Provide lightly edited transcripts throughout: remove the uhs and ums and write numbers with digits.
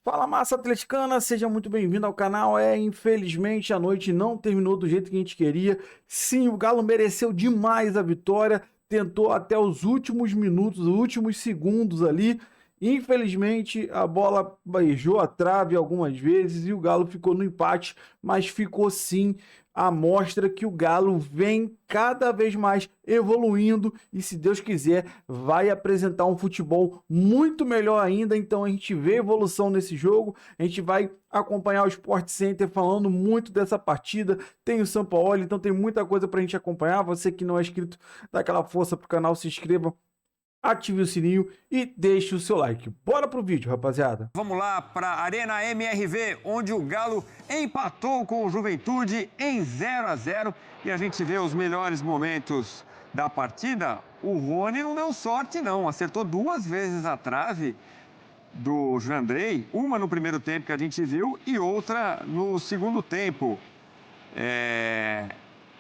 Fala, massa atleticana, seja muito bem-vindo ao canal. Infelizmente a noite não terminou do jeito que a gente queria. Sim, o Galo mereceu demais a vitória, tentou até os últimos minutos, os últimos segundos ali. Infelizmente a bola beijou a trave algumas vezes e o Galo ficou no empate, mas ficou sim a mostra que o Galo vem cada vez mais evoluindo e, se Deus quiser, vai apresentar um futebol muito melhor ainda. Então a gente vê evolução nesse jogo, a gente vai acompanhar o Sport Center falando muito dessa partida. Tem o Sampaoli, então tem muita coisa para a gente acompanhar. Você que não é inscrito, dá aquela força pro canal, se inscreva, ative o sininho e deixe o seu like. Bora pro vídeo, rapaziada. Vamos lá para a Arena MRV, onde o Galo empatou com o Juventude em 0-0 e a gente vê os melhores momentos da partida. O Rony não deu sorte não, acertou duas vezes a trave do Jandrei, uma no primeiro tempo que a gente viu e outra no segundo tempo.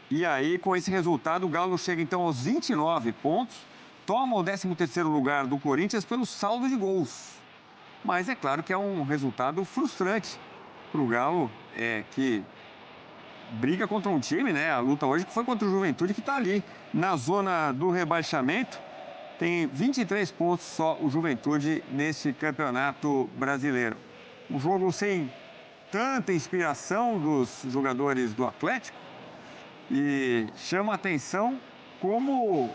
E aí, com esse resultado, o Galo chega então aos 29 pontos, toma o 13º lugar do Corinthians pelo saldo de gols. Mas é claro que é um resultado frustrante para o Galo, que briga contra um time, né? A luta hoje que foi contra o Juventude, que está ali na zona do rebaixamento. Tem 23 pontos só o Juventude nesse campeonato brasileiro. Um jogo sem tanta inspiração dos jogadores do Atlético e chama a atenção como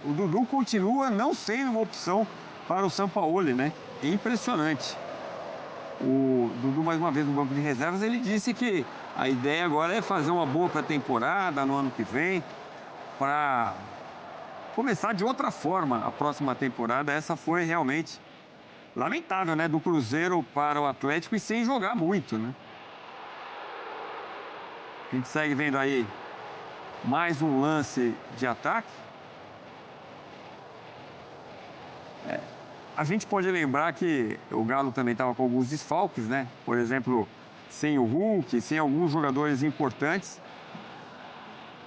o Dudu continua não sendo uma opção para o Sampaoli, né? Impressionante. O Dudu, mais uma vez, no banco de reservas, ele disse que a ideia agora é fazer uma boa pré-temporada no ano que vem, para começar de outra forma a próxima temporada. Essa foi realmente lamentável, né? Do Cruzeiro para o Atlético e sem jogar muito, né? A gente segue vendo aí mais um lance de ataque. A gente pode lembrar que o Galo também estava com alguns desfalques, né? Por exemplo, sem o Hulk, sem alguns jogadores importantes.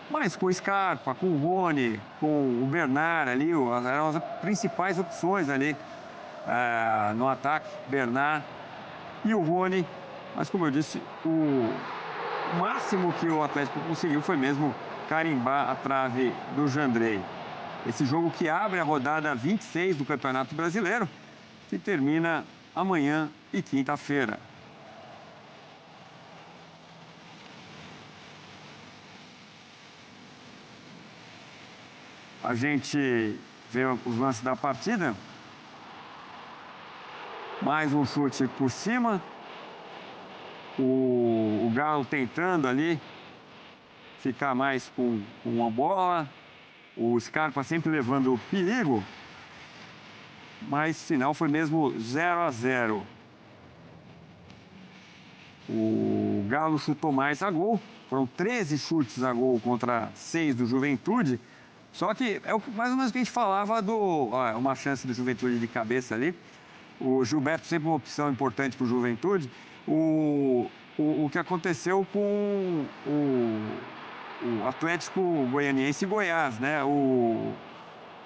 Mas com o Scarpa, com o Rony, com o Bernard ali, eram as principais opções ali no ataque. Bernard e o Rony. Mas, como eu disse, o máximo que o Atlético conseguiu foi mesmo carimbar a trave do Jandrei. Esse jogo que abre a rodada 26 do Campeonato Brasileiro, que termina amanhã e quinta-feira. A gente vê os lances da partida. Mais um chute por cima. O Galo tentando ali ficar mais com uma bola. O Scarpa sempre levando perigo. Mas, final foi mesmo 0-0. O Galo chutou mais a gol. Foram 13 chutes a gol contra 6 do Juventude. Só que é mais ou menos o que a gente falava uma chance do Juventude de cabeça ali. O Gilberto sempre uma opção importante para o Juventude. O que aconteceu com o Atlético Goianiense e Goiás, né?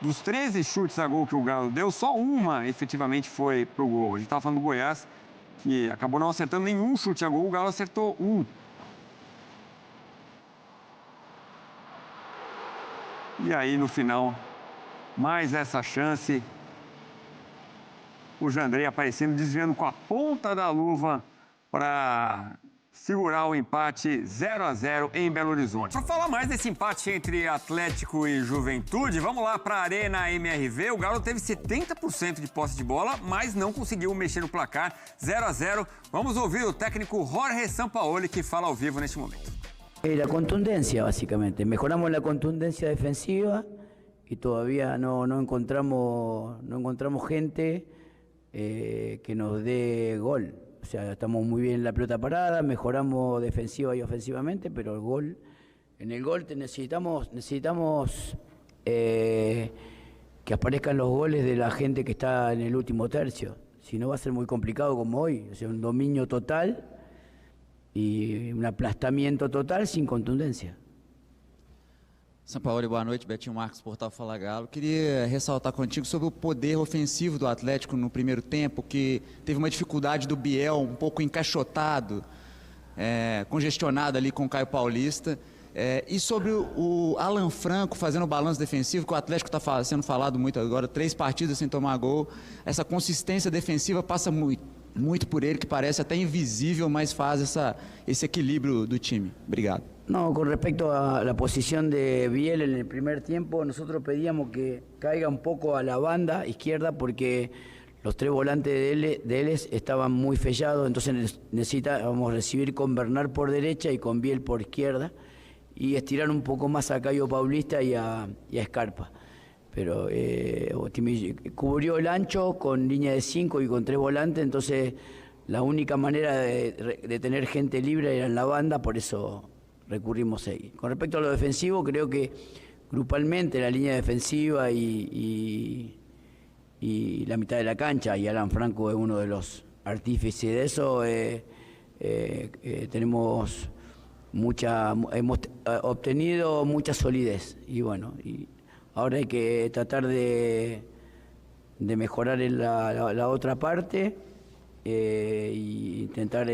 Dos 13 chutes a gol que o Galo deu, só uma efetivamente foi pro gol. A gente estava falando do Goiás, que acabou não acertando nenhum chute a gol, o Galo acertou um. E aí, no final, mais essa chance. O Jandrei aparecendo, desviando com a ponta da luva para segurar o empate 0-0 em Belo Horizonte. Para falar mais desse empate entre Atlético e Juventude, vamos lá para a Arena MRV. O Galo teve 70% de posse de bola, mas não conseguiu mexer no placar 0-0. Vamos ouvir o técnico Jorge Sampaoli, que fala ao vivo neste momento. La contundencia, básicamente. Mejoramos la contundencia defensiva y todavía no encontramos gente que nos dé gol. O sea, estamos muy bien en la pelota parada, mejoramos defensiva y ofensivamente, pero en el gol necesitamos que aparezcan los goles de la gente que está en el último tercio. Si no, va a ser muy complicado como hoy. O sea, un dominio total y un aplastamiento total sin contundencia. Sampaoli, boa noite. Betinho Marcos, Portal Fala Galo. Queria ressaltar contigo sobre o poder ofensivo do Atlético no primeiro tempo, que teve uma dificuldade do Biel, um pouco encaixotado, congestionado ali com o Caio Paulista. E sobre o Alan Franco fazendo o balanço defensivo, que o Atlético está sendo falado muito agora, 3 partidas sem tomar gol. Essa consistência defensiva passa muito por ele, que parece até invisível, mas faz esse equilíbrio do time. Obrigado. No, con respecto a la posición de Biel en el primer tiempo, nosotros pedíamos que caiga un poco a la banda izquierda porque los 3 volantes de él estaban muy fellados, entonces necesitábamos recibir con Bernard por derecha y con Biel por izquierda y estirar un poco más a Caio Paulista y a Scarpa. Pero cubrió el ancho con línea de 5 y con 3 volantes, entonces la única manera de tener gente libre era en la banda, por eso recurrimos ahí. Con respecto a lo defensivo, creo que grupalmente la línea defensiva y la mitad de la cancha, y Alan Franco es uno de los artífices de eso, hemos obtenido mucha solidez y bueno, y ahora hay que tratar de mejorar en la otra parte e intentar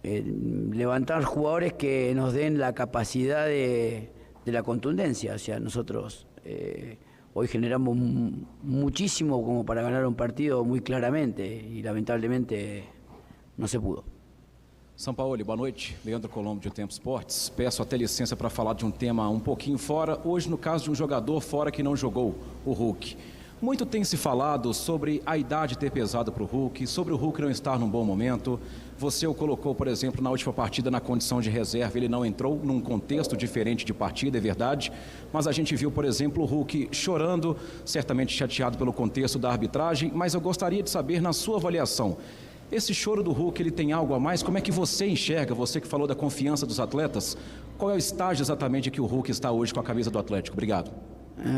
levantar jugadores que nos den la capacidad de la contundencia. O sea, nosotros hoy generamos muchísimo como para ganar un partido muy claramente y lamentablemente no se pudo. Sampaoli, boa noite. Leandro Colombo, de Tempo Esportes. Peço até licença para falar de um tema um pouquinho fora. Hoje, no caso de um jogador fora que não jogou, o Hulk. Muito tem se falado sobre a idade ter pesado para o Hulk, sobre o Hulk não estar num bom momento. Você o colocou, por exemplo, na última partida na condição de reserva. Ele não entrou num contexto diferente de partida, é verdade. Mas a gente viu, por exemplo, o Hulk chorando, certamente chateado pelo contexto da arbitragem. Mas eu gostaria de saber, na sua avaliação, esse choro do Hulk, ele tem algo a mais? Como é que você enxerga, você que falou da confiança dos atletas, qual é o estágio exatamente que o Hulk está hoje com a camisa do Atlético? Obrigado.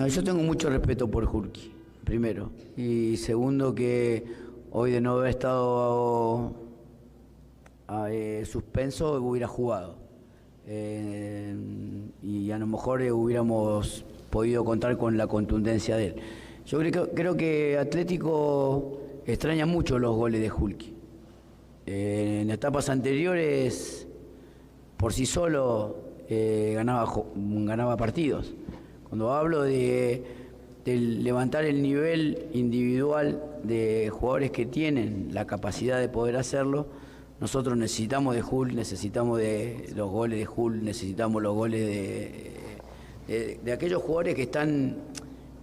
Yo tengo mucho respeto por Hulk, primero. Y segundo, que hoy de no haber estado suspenso, hubiera jugado. Y a lo mejor hubiéramos podido contar con la contundencia de él. Yo creo que Atlético extraña mucho los goles de Hulk. En etapas anteriores, por sí solo, ganaba partidos. Cuando hablo de levantar el nivel individual de jugadores que tienen la capacidad de poder hacerlo, nosotros necesitamos de Hulk, necesitamos de los goles de Hulk, necesitamos los goles de aquellos jugadores que están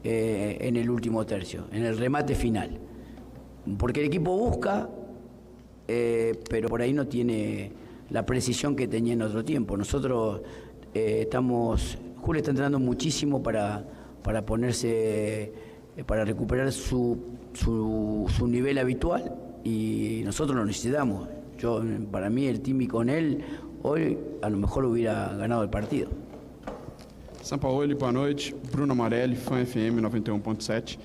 en el último tercio, en el remate final. Porque el equipo busca, pero por ahí no tiene la precisión que tenía en otro tiempo. Nosotros Julio está entrenando muchísimo para ponerse, para recuperar su nivel habitual y nosotros lo necesitamos. Para mí el Timmy con él hoy a lo mejor hubiera ganado el partido. Sampaoli, boa noite. Bruno Morelli, Fã FM 91.7.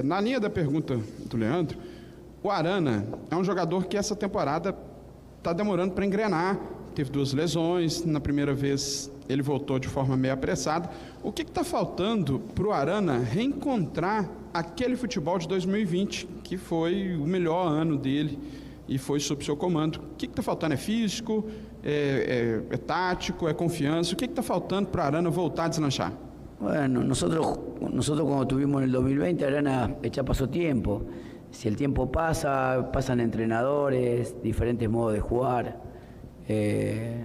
Na linha da pergunta do Leandro, o Arana é um jogador que essa temporada está demorando para engrenar. Teve 2 lesões, na primeira vez ele voltou de forma meio apressada. O que está faltando para o Arana reencontrar aquele futebol de 2020, que foi o melhor ano dele e foi sob seu comando? O que está faltando? É físico? É tático? É confiança? O que está faltando para o Arana voltar a deslanchar? Bueno, nosotros cuando tuvimos en el 2020, Arana ya pasó tiempo. Si el tiempo pasa, pasan entrenadores, diferentes modos de jugar.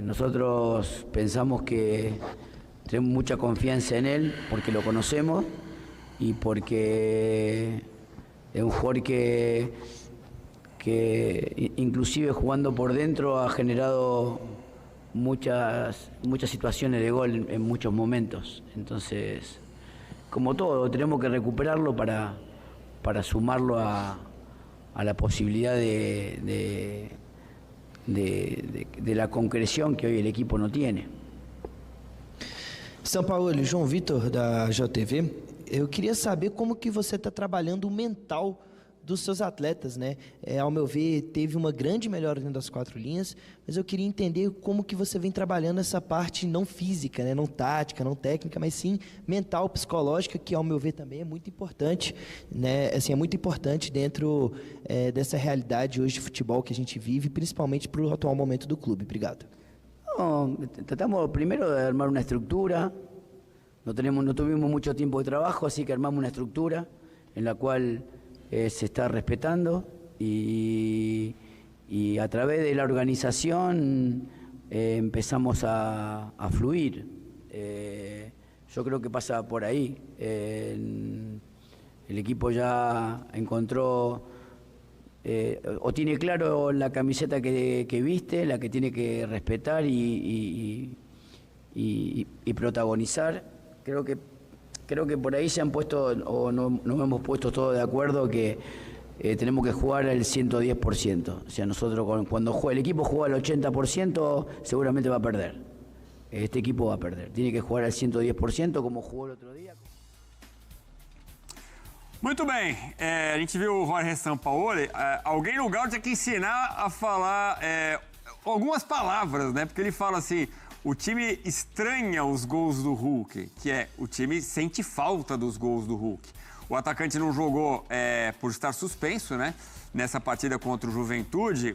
Nosotros pensamos que tenemos mucha confianza en él porque lo conocemos y porque es un jugador que inclusive jugando por dentro ha generado muchas situaciones de gol en muchos momentos. Entonces, como todo, tenemos que recuperarlo para sumarlo a la posibilidad de la concreción que hoy el equipo no tiene. Sampaoli, João Vitor, da JTV. Eu queria saber como que você está trabalhando o mental dos seus atletas, né? Ao meu ver, teve uma grande melhora dentro das 4 linhas, mas eu queria entender como que você vem trabalhando essa parte não física, né? Não tática, não técnica, mas sim mental, psicológica, que ao meu ver também é muito importante, né? Assim, é muito importante dentro dessa realidade hoje de futebol que a gente vive, principalmente para o atual momento do clube. Obrigado. No, tratamos primero de armar una estructura. No tuvimos mucho tiempo de trabajo, así que armamos una estructura en la cual se está respetando y a través de la organización empezamos a fluir. Yo creo que pasa por ahí. El equipo ya encontró o tiene claro la camiseta que viste, la que tiene que respetar y protagonizar. Creo que por ahí se han puesto, o nos hemos puesto todos de acuerdo que tenemos que jugar al 110%. O sea, nosotros cuando el equipo juega al 80%, seguramente va a perder. Este equipo va a perder. Tiene que jugar al 110% como jugó el otro día. Muito bem, a gente viu o Jorge Sampaoli, alguém no Galo tinha que ensinar a falar algumas palavras, né? Porque ele fala assim, o time estranha os gols do Hulk, que é o time sente falta dos gols do Hulk. O atacante não jogou por estar suspenso, né? Nessa partida contra o Juventude,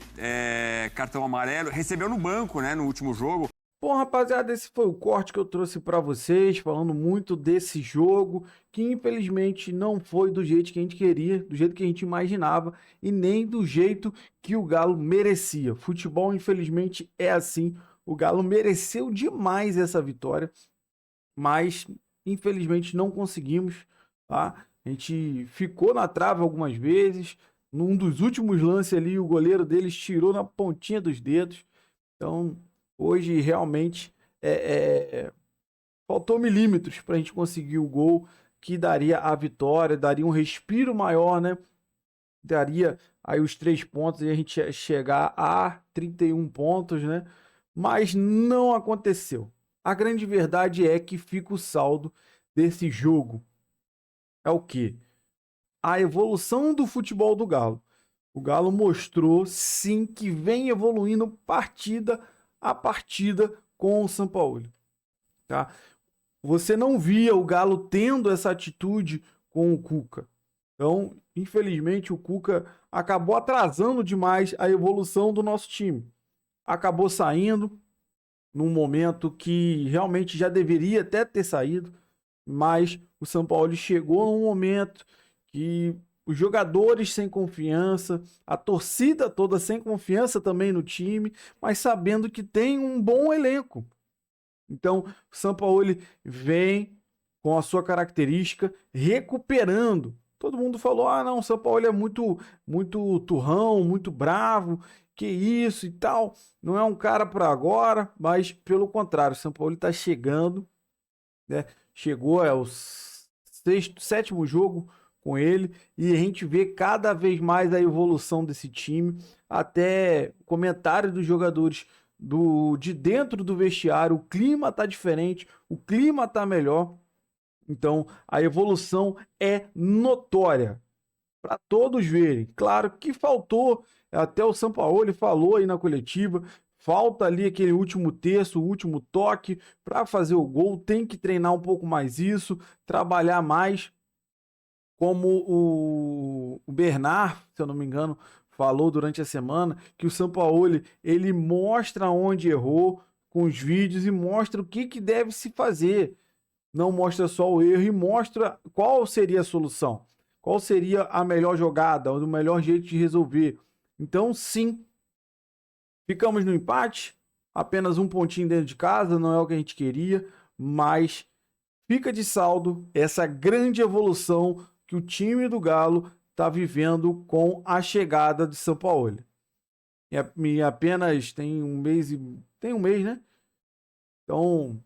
cartão amarelo, recebeu no banco, né? No último jogo. Bom, rapaziada, esse foi o corte que eu trouxe para vocês, falando muito desse jogo, que infelizmente não foi do jeito que a gente queria, do jeito que a gente imaginava e nem do jeito que o Galo merecia. Futebol, infelizmente, é assim. O Galo mereceu demais essa vitória, mas infelizmente não conseguimos, tá? A gente ficou na trave algumas vezes. Num dos últimos lances ali, o goleiro deles tirou na pontinha dos dedos. Então, hoje realmente faltou milímetros para a gente conseguir o gol que daria a vitória, daria um respiro maior, né? Daria aí os 3 pontos e a gente ia chegar a 31 pontos, né? Mas não aconteceu. A grande verdade é que fica o saldo desse jogo. É o quê? A evolução do futebol do Galo. O Galo mostrou, sim, que vem evoluindo partida a partida com o Sampaoli, tá? Você não via o Galo tendo essa atitude com o Cuca. Então, infelizmente, o Cuca acabou atrasando demais a evolução do nosso time. Acabou saindo num momento que realmente já deveria até ter saído, mas o Sampaoli chegou num momento que os jogadores sem confiança, a torcida toda sem confiança também no time, mas sabendo que tem um bom elenco. Então, o Sampaoli vem com a sua característica recuperando. Todo mundo falou, não, o Sampaoli é muito turrão, muito bravo, que isso e tal. Não é um cara para agora, mas pelo contrário, o Sampaoli está chegando, né? Chegou, é o 7º jogo com ele, e a gente vê cada vez mais a evolução desse time, até comentário dos jogadores de dentro do vestiário, o clima tá diferente, o clima tá melhor, então a evolução é notória, para todos verem. Claro que faltou, até o Sampaoli falou aí na coletiva, falta ali aquele último terço, o último toque para fazer o gol, tem que treinar um pouco mais isso, trabalhar mais, como o Bernard, se eu não me engano, falou durante a semana, que o Sampaoli, ele mostra onde errou com os vídeos e mostra o que deve se fazer. Não mostra só o erro e mostra qual seria a solução, qual seria a melhor jogada, o melhor jeito de resolver. Então, sim, ficamos no empate, apenas um pontinho dentro de casa, não é o que a gente queria, mas fica de saldo essa grande evolução que o time do Galo está vivendo com a chegada de Sampaoli. E apenas tem um mês, né? Então,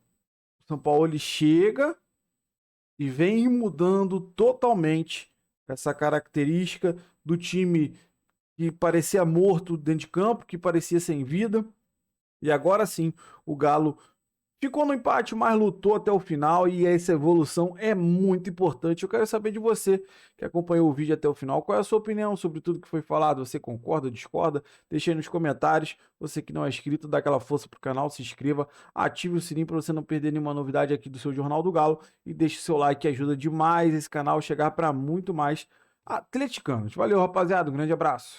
o Sampaoli chega e vem mudando totalmente essa característica do time que parecia morto dentro de campo, que parecia sem vida. E agora sim, o Galo Ficou no empate, mas lutou até o final e essa evolução é muito importante. Eu quero saber de você que acompanhou o vídeo até o final. Qual é a sua opinião sobre tudo que foi falado? Você concorda, discorda? Deixe aí nos comentários. Você que não é inscrito, dá aquela força pro canal, se inscreva, ative o sininho para você não perder nenhuma novidade aqui do seu Jornal do Galo e deixe seu like que ajuda demais esse canal a chegar para muito mais atleticanos. Valeu, rapaziada. Um grande abraço.